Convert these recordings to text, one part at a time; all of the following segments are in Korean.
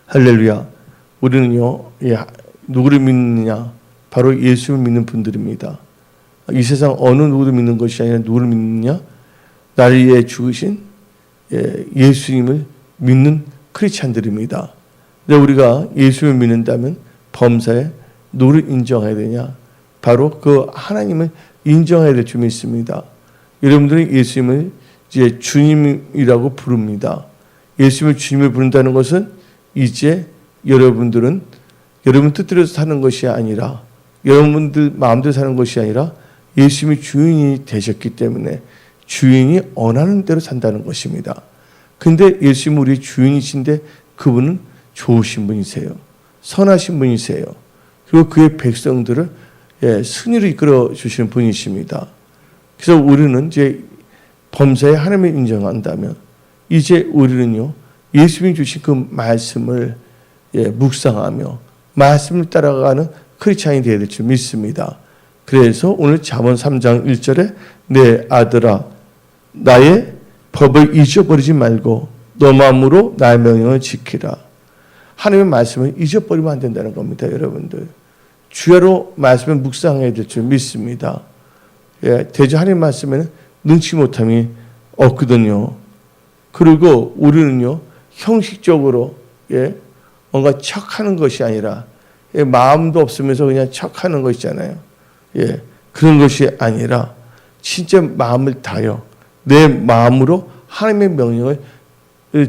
할렐루야. 우리는요, 누구를 믿느냐? 바로 예수를 믿는 분들입니다. 이 세상 어느 누구를 믿는 것이 아니라 누구를 믿느냐? 나를 위해 죽으신 예수님을 믿는 크리스찬들입니다. 근데 우리가 예수를 믿는다면 범사에 누구를 인정해야 되냐? 바로 그 하나님을 인정해야 될 줄 믿습니다. 여러분들은 예수님을 이제 주님이라고 부릅니다. 예수님을 주님을 부른다는 것은 이제 여러분들은 여러분 뜻대로 사는 것이 아니라 여러분들 마음대로 사는 것이 아니라 예수님이 주인이 되셨기 때문에 주인이 원하는 대로 산다는 것입니다. 근데 예수님은 우리 주인이신데 그분은 좋으신 분이세요. 선하신 분이세요. 그리고 그의 백성들을 승리로 이끌어 주시는 분이십니다. 그래서 우리는 이제 범사에 하나님을 인정한다면 이제 우리는요 예수님이 주신 그 말씀을 묵상하며 말씀을 따라가는 크리스찬이 되어야 될 줄 믿습니다. 그래서 오늘 잠언 3장 1절에 내 아들아 나의 법을 잊어버리지 말고 너 마음으로 나의 명령을 지키라. 하나님의 말씀을 잊어버리면 안 된다는 겁니다. 여러분들 주야로 말씀을 묵상해야 될 줄 믿습니다. 대저 하나님 말씀에는 능치 못함이 없거든요. 그리고 우리는요 형식적으로 뭔가 척하는 것이 아니라 마음도 없으면서 그냥 척하는 거 있잖아요. 그런 것이 아니라 진짜 마음을 다여 내 마음으로 하나님의 명령을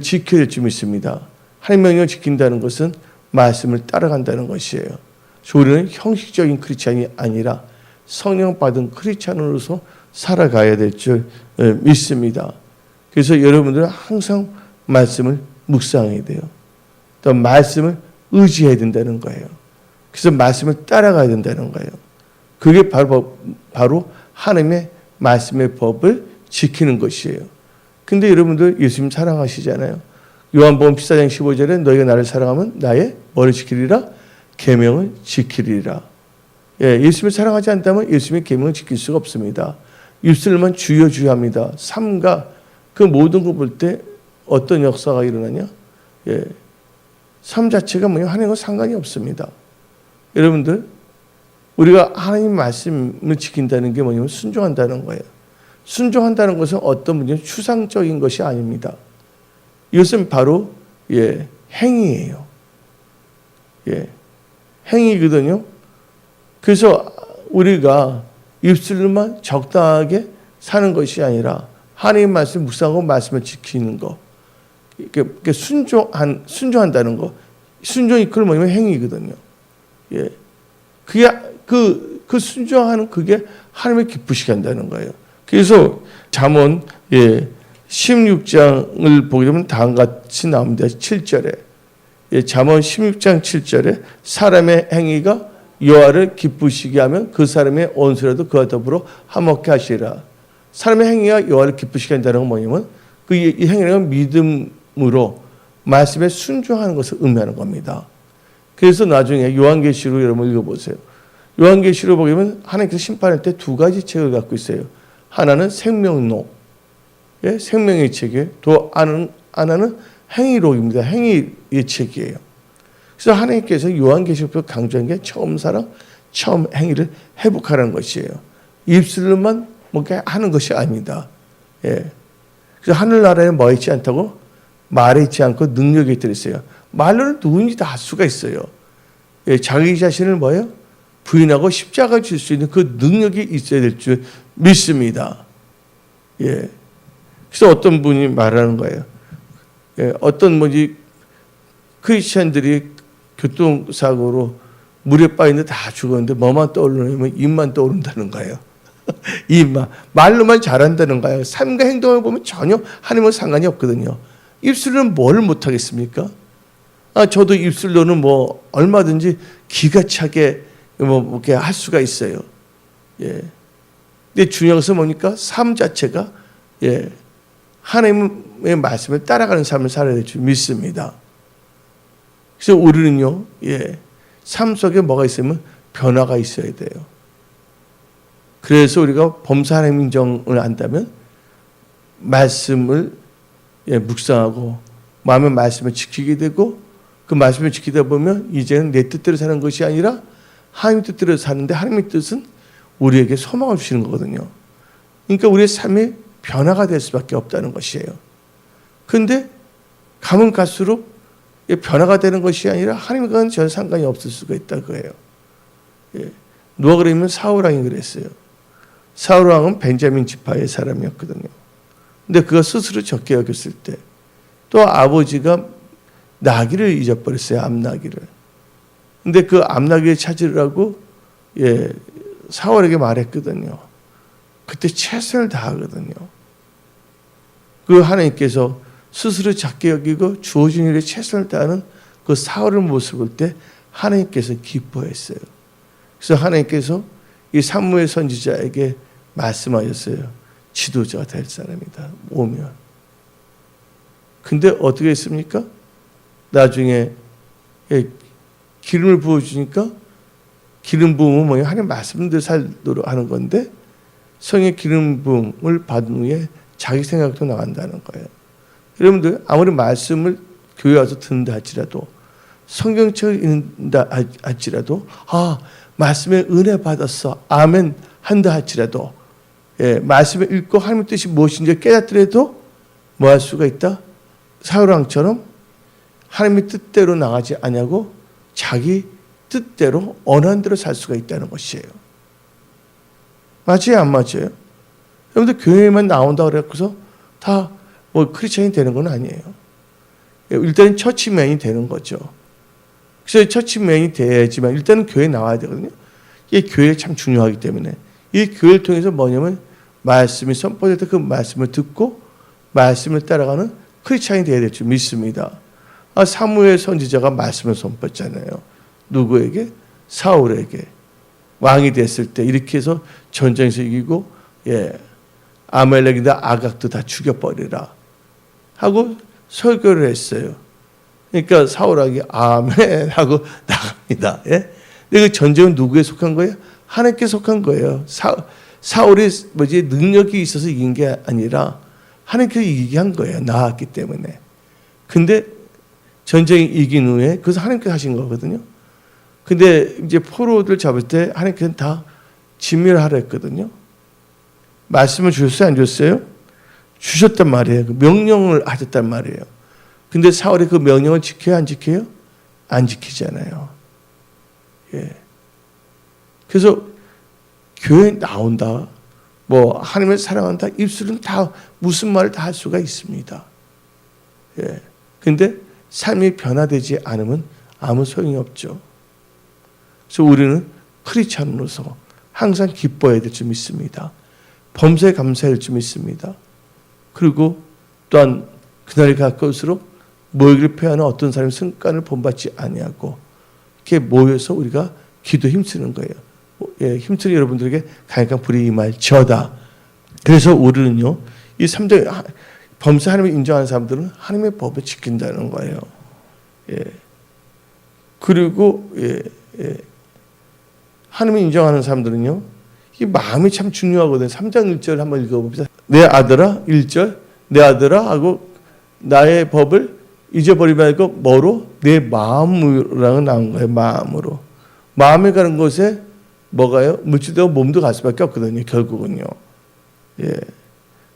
지켜야 될 줄 믿습니다. 하나님의 명령을 지킨다는 것은 말씀을 따라간다는 것이에요. 우리는 형식적인 크리스찬이 아니라 성령 받은 크리스찬으로서 살아가야 될 줄 믿습니다. 그래서 여러분들은 항상 말씀을 묵상해야 돼요. 또 말씀을 의지해야 된다는 거예요. 그래서 말씀을 따라가야 된다는 거예요. 그게 바로 하나님의 말씀의 법을 지키는 것이에요. 근데 여러분들 예수님 사랑하시잖아요. 요한복음 14장 15절에 너희가 나를 사랑하면 나의 뭐를 지키리라? 계명을 지키리라. 예수님을 사랑하지 않다면 예수님의 계명을 지킬 수가 없습니다. 입술만 주여 주여 합니다. 삶과 그 모든 걸 볼 때 어떤 역사가 일어나냐? 삶 자체가 하나님과 상관이 없습니다. 여러분들 우리가 하나님 말씀을 지킨다는 게 뭐냐면 순종한다는 거예요. 순종한다는 것은 어떤 분이 추상적인 것이 아닙니다. 이것은 바로 행위예요. 행위거든요. 그래서 우리가 입술로만 적당하게 사는 것이 아니라 하나님 말씀 묵상하고 말씀을 지키는 거. 이렇게 순종한다는 거. 순종이 그걸 뭐냐면 행위거든요. 그게 그 순종하는 그게 하나님을 기쁘시게 한다는 거예요. 그래서 잠언 16장을 보게 되면 다음과 같이 나옵니다. 7절에 잠언 16장 7절에 사람의 행위가 여호와를 기쁘시게 하면 그 사람의 원수라도 그와 더불어 화목케 하시리라. 사람의 행위가 여호와를 기쁘시게 한다는 건 뭐냐면 이 행위는 믿음으로 말씀에 순종하는 것을 의미하는 겁니다. 그래서 나중에 요한계시록 여러분 읽어보세요. 요한계시록 보게 되면 하나님께서 심판할 때 두 가지 책을 갖고 있어요. 하나는 생명록, 생명의 책이에요. 또 하나는 행위록입니다. 행위의 책이에요. 그래서 하나님께서 요한계시록에서 강조한 게 처음 사랑, 처음 행위를 회복하라는 것이에요. 입술로만 뭔가 하는 것이 아닙니다. 그래서 하늘나라에 뭐 있지 않다고? 말에 있지 않고 능력이 들어있어요. 말로는 누구든지 다 할 수가 있어요. 자기 자신을 뭐예요? 부인하고 십자가 질 수 있는 그 능력이 있어야 될 줄 믿습니다. 그래서 어떤 분이 말하는 거예요. 어떤 크리스천들이 교통사고로 물에 빠있는데 다 죽었는데 뭐만 떠오르냐면 입만 떠오른다는 거예요. 입만. 말로만 잘한다는 거예요. 삶과 행동을 보면 전혀 하나님과 상관이 없거든요. 입술로는 뭘 못하겠습니까? 저도 입술로는 얼마든지 기가 차게 이렇게 할 수가 있어요. 근데 중요한 것은 뭡니까? 삶 자체가 하나님의 말씀을 따라가는 삶을 살아야 될 줄 믿습니다. 그래서 우리는요, 삶 속에 뭐가 있으면 변화가 있어야 돼요. 그래서 우리가 범사 하나님 인정을 한다면 말씀을 묵상하고 마음의 말씀을 지키게 되고 그 말씀을 지키다 보면 이제는 내 뜻대로 사는 것이 아니라 하나님 뜻대로 사는데, 하나님의 뜻은 우리에게 소망을 주시는 거거든요. 그러니까 우리의 삶이 변화가 될 수밖에 없다는 것이에요. 그런데 가면 갈수록 변화가 되는 것이 아니라 하나님과는 전 상관이 없을 수가 있다 그거예요. 예. 누가 그러면 사울 왕이 그랬어요. 사울 왕은 벤자민 지파의 사람이었거든요. 근데 그가 스스로 적게 여겼을 때 또 아버지가 나귀를 잊어버렸어요. 암나귀를. 근데 그 암나귀를 찾으라고 사울에게 말했거든요. 그때 최선을 다하거든요. 그 하나님께서 스스로 작게 여기고 주어진 일에 최선을 다하는 그 사울의 모습을 볼 때 하나님께서 기뻐했어요. 그래서 하나님께서 이 사무엘 선지자에게 말씀하셨어요. 지도자가 될 사람이다. 오면. 근데 어떻게 했습니까? 나중에 기름을 부어주니까, 기름 부음은 뭐냐? 하나님 말씀대로 살도록 하는 건데, 성의 기름 부음을 받은 후에 자기 생각도 나간다는 거예요. 여러분들 아무리 말씀을 교회 와서 듣는다 할지라도, 성경책을 읽는다 할지라도, 말씀에 은혜 받았어, 아멘 한다 할지라도, 말씀을 읽고 하나님의 뜻이 무엇인지 깨닫더라도 뭐 할 수가 있다? 사울왕처럼 하나님의 뜻대로 나가지 아니하고 자기 뜻대로 원하는 대로 살 수가 있다는 것이에요. 맞아요, 안 맞아요? 여러분들 교회에만 나온다고 그래서 다 뭐 크리스천이 되는 건 아니에요. 일단 처치맨이 되는 거죠. 그래서 처치맨이 돼야지만 일단은 교회에 나와야 되거든요. 이 교회가 참 중요하기 때문에 이 교회를 통해서 뭐냐면 말씀이 선포될 때 그 말씀을 듣고 말씀을 따라가는 크리스천이 되어야 될 줄 믿습니다. 사무엘 선지자가 말씀을 선포했잖아요. 누구에게? 사울에게. 왕이 됐을 때 이렇게 해서 전쟁에서 이기고 아말렉이나 아각도 다 죽여버리라 하고 설교를 했어요. 그러니까 사울왕이 아멘 하고 나갑니다. 근데 그 전쟁은 누구에 속한 거예요? 하나님께 속한 거예요. 사울이 능력이 있어서 이긴 게 아니라 하나님께서 이기게 한 거예요. 나았기 때문에. 근데 전쟁이 이긴 후에 그래서 하나님께서 하신 거거든요. 근데 이제 포로들 잡을 때 하나님께서는 다 진멸하라 했거든요. 말씀을 주셨어요? 안 주셨어요? 주셨단 말이에요. 그 명령을 하셨단 말이에요. 근데 사울이 그 명령을 지켜요? 안 지켜요? 안 지키잖아요. 그래서 교회에 나온다, 뭐 하나님을 사랑한다, 입술은 다 무슨 말을 다 할 수가 있습니다. 근데 삶이 변화되지 않으면 아무 소용이 없죠. 그래서 우리는 크리스천으로서 항상 기뻐해야 될 줄 믿습니다. 범사에 감사해야 될 줄 믿습니다. 그리고 또한 그날이 가까울수록 모이기를 패하는 어떤 사람의 승간을 본받지 아니하고 이렇게 모여서 우리가 기도 힘쓰는 거예요. 힘쓰는 여러분들에게 강력한 불이 임할지어다. 그래서 우리는요, 이 3장 범사 하나님을 인정하는 사람들은 하나님의 법을 지킨다는 거예요. 그리고 하나님을 인정하는 사람들은요, 이 마음이 참 중요하거든요. 3장 1절 한번 읽어봅시다. 내 아들아, 1절, 내 아들아 하고 나의 법을 잊어버리지 말고 뭐로? 내 마음으로 나온 거예요. 마음으로. 마음에 가는 곳에 뭐가요? 물질도 몸도 갈 수밖에 없거든요. 결국은요.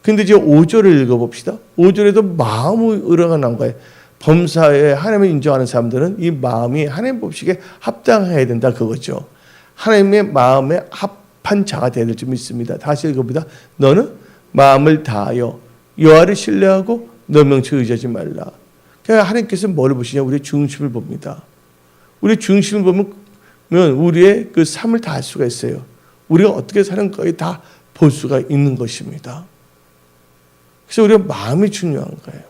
근데 이제 5절을 읽어봅시다. 5절에도 마음으로가 나온 거예요. 범사에 하나님을 인정하는 사람들은 이 마음이 하나님 법칙에 합당해야 된다 그거죠. 하나님의 마음에 합한 자가 되어야 될 줄 믿습니다. 다시 읽어봅니다. 너는 마음을 다하여 여호와를 신뢰하고 너 명철 의지하지 말라. 그러니까 하나님께서 뭘 보시냐? 우리의 중심을 봅니다. 우리의 중심을 보면 우리의 그 삶을 다 알 수가 있어요. 우리가 어떻게 사는 거에 다 볼 수가 있는 것입니다. 그래서 우리가 마음이 중요한 거예요.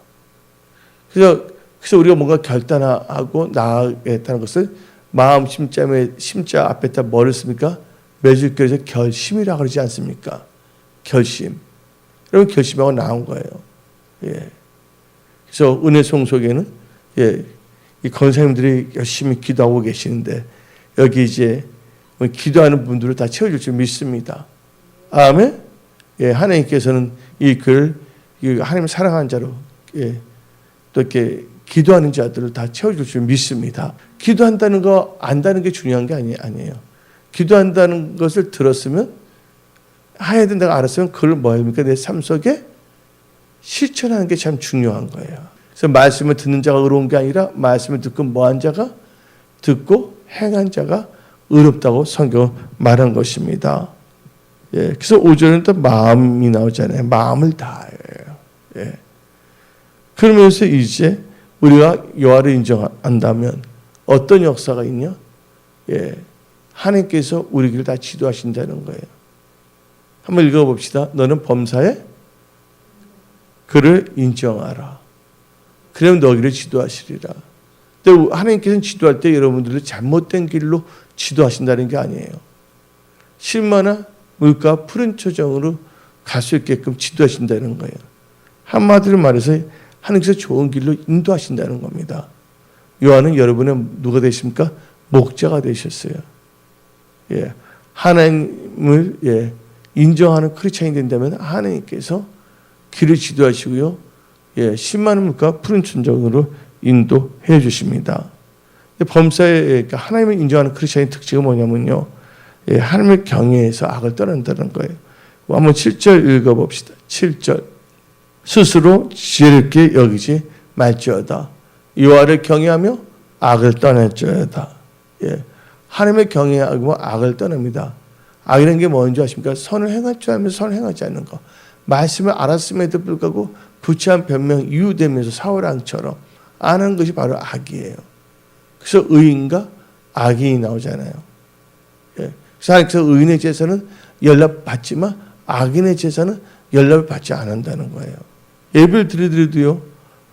그래서 우리가 뭔가 결단하고 나아가겠다는 것을 마음 심자 앞에다 뭐를 씁니까? 매주교에서 결심이라고 그러지 않습니까? 결심. 여러분 결심하고 나온 거예요. 그래서 은혜송 속에는 이 권사님들이 열심히 기도하고 계시는데 여기 이제 기도하는 분들을 다 채워줄 줄 믿습니다. 아멘. 하나님께서는 이 글 하나님 사랑하는 자로 또 이렇게 기도하는 자들을 다 채워줄 줄 믿습니다. 기도한다는 거 안다는 게 중요한 게 아니에요. 기도한다는 것을 들었으면 해야 된다고 알았으면 그걸 뭐 합니까? 내 삶 속에 실천하는 게 참 중요한 거예요. 그래서 말씀을 듣는 자가 의로운 게 아니라 말씀을 듣고 뭐한 자가 듣고 행한 자가 의롭다고 성경은 말한 것입니다. 예, 그래서 5절은 또 마음이 나오잖아요. 마음을 다해요. 예. 그러면서 이제 우리가 여호와를 인정한다면 어떤 역사가 있냐? 예, 하나님께서 우리 길을 다 지도하신다는 거예요. 한번 읽어봅시다. 너는 범사에 그를 인정하라. 그러면 너희를 지도하시리라. 근데 하나님께서는 지도할 때 여러분들을 잘못된 길로 지도하신다는 게 아니에요. 실마나 물가 푸른 초정으로 갈 수 있게끔 지도하신다는 거예요. 한마디로 말해서 하나님께서 좋은 길로 인도하신다는 겁니다. 요한은 여러분의 누가 되십니까? 목자가 되셨어요. 예, 하나님을 인정하는 크리스찬이 된다면 하나님께서 길을 지도하시고요. 예, 10만 물가 푸른 초정으로 인도해 주십니다. 범사에 하나님을 인정하는 크리스찬의 특징은 뭐냐면요. 예, 하나님을 경외해서 악을 떠난다는 거예요. 한번 7절 읽어봅시다. 7절. 스스로 지혜롭게 여기지 말지어다. 여호와를 경외하며 악을 떠날지어다. 예, 하나님을 경외하고 악을 떠납니다. 악이라는 게 뭔지 아십니까? 선을 행할 줄 알면서 선을 행하지 않는 거. 말씀을 알았음에도 불구하고 부치한 변명 이유되면서 사울왕처럼 아는 것이 바로 악이에요. 그래서 의인과 악인이 나오잖아요. 예. 그래서 의인의 제사는 연락받지만 악인의 제사는 연락을 받지 않는다는 거예요. 예배를 드리더라도요.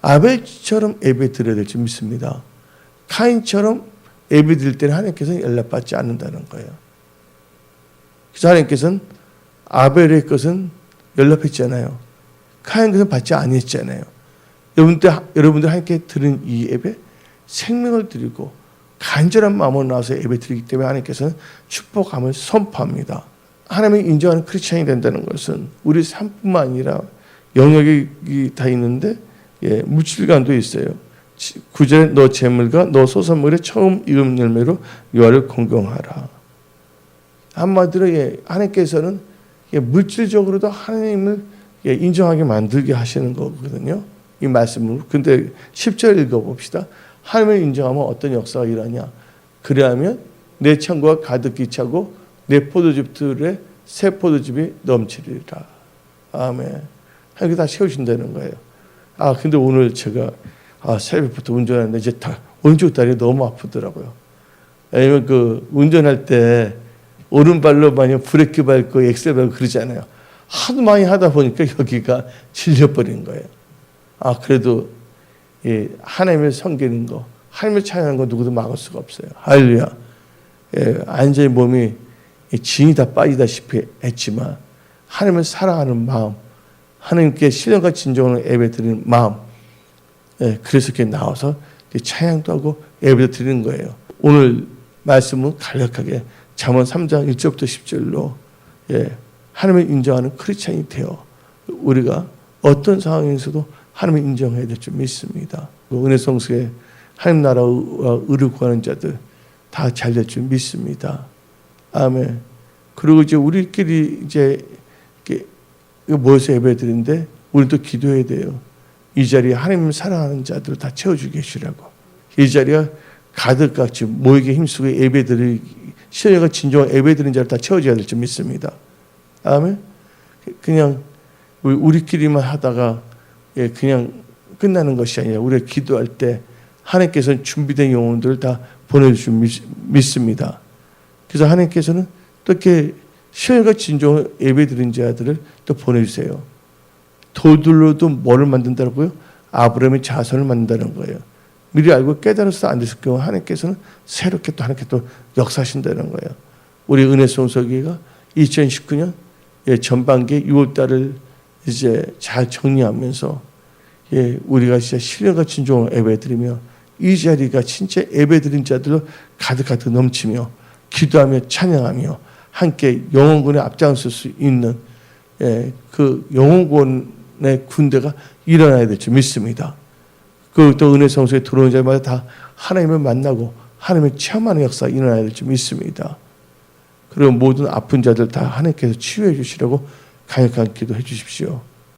아벨처럼 예배 드려야 될 줄 믿습니다. 카인처럼 예배 드릴 때는 하나님께서는 연락받지 않는다는 거예요. 그래서 하나님께서는 아벨의 것은 연락했잖아요. 카인 것은 받지 아니했잖아요. 여러분들 하나님께 드린 이 예배 생명을 드리고 간절한 마음으로 나와서 예배 드리기 때문에 하나님께서는 축복함을 선포합니다. 하나님을 인정하는 크리스찬이 된다는 것은 우리 삶뿐만 아니라 영역이 다 있는데 물질관도 있어요. 9절에 너 재물과 너 소산물의 처음 익은 열매로 여호와를 공경하라. 한마디로 하나님께서는 물질적으로도 하나님을 인정하게 만들게 하시는 거거든요. 이 말씀으로. 근데 10절 읽어봅시다. 하나님을 인정하면 어떤 역사가 일어나냐. 그래야면 내 창고가 가득히 차고 내 포도즙들에 새 포도즙이 넘치리라. 아멘. 하나님께 다 채우신다는 거예요. 근데 오늘 제가 새벽부터 운전하는데 이제 오른쪽 다리 너무 아프더라고요. 왜냐면 운전할 때 오른발로 많이 브레이크 밟고 엑셀 밟고 그러잖아요. 하도 많이 하다 보니까 여기가 질려버린 거예요. 그래도 하나님을 섬기는 거, 하나님을 찬양하는 거 누구도 막을 수가 없어요. 할렐루야. 완전히 몸이 진이 다 빠지다시피 했지만 하나님을 사랑하는 마음, 하나님께 신령과 진정으로 예배드리는 마음, 그래서 이렇게 나와서 찬양도 하고 예배도 드리는 거예요. 오늘 말씀은 간략하게 잠언 3장 1절부터 10절로 하나님을 인정하는 크리스찬이 되어 우리가 어떤 상황에서도 하나님을 인정해야 될 줄 믿습니다. 은혜 성수에 하나님 나라와 의를 구하는 자들 다 잘 될 줄 믿습니다. 아멘. 그리고 이제 우리끼리 이제 모여서 예배드리는데 우리도 기도해야 돼요. 이 자리에 하나님을 사랑하는 자들을 다 채워주게 해주라고. 이 자리가 가득같이 모이게 힘쓰고 예배드리 신령과 진정한 예배드리는 자를 다 채워줘야 될 줄 믿습니다. 아멘. 그냥 우리끼리만 하다가 그냥 끝나는 것이 아니라 우리가 기도할 때 하나님께서는 준비된 영혼들을 다 보내주신 믿습니다. 그래서 하나님께서는 또 이렇게 신령과 진정한 예배드린 자들을 또 보내주세요. 돌들로도 뭐를 만든다고요? 아브라함의 자손을 만든다는 거예요. 미리 알고 깨달아서 안 됐을 경우 하나님께서는 새롭게 또 하나님께 또 역사하신다는 거예요. 우리 은혜송서기가 2019년 전반기 6월달을 이제 잘 정리하면서 우리가 진짜 신령과 진정한 예배드리며 이 자리가 진짜 예배드린 자들로 가득가득 넘치며 기도하며 찬양하며 함께 영혼군에 앞장설 수 있는 그 영혼군의 군대가 일어나야 될 줄 믿습니다. 그리고 또 은혜 성소에 들어오는 자마다 다 하나님을 만나고 하나님을 체험하는 역사가 일어나야 될 줄 믿습니다. 그리고 모든 아픈 자들 다 하나님께서 치유해 주시라고 강력한 기도해 주십시오.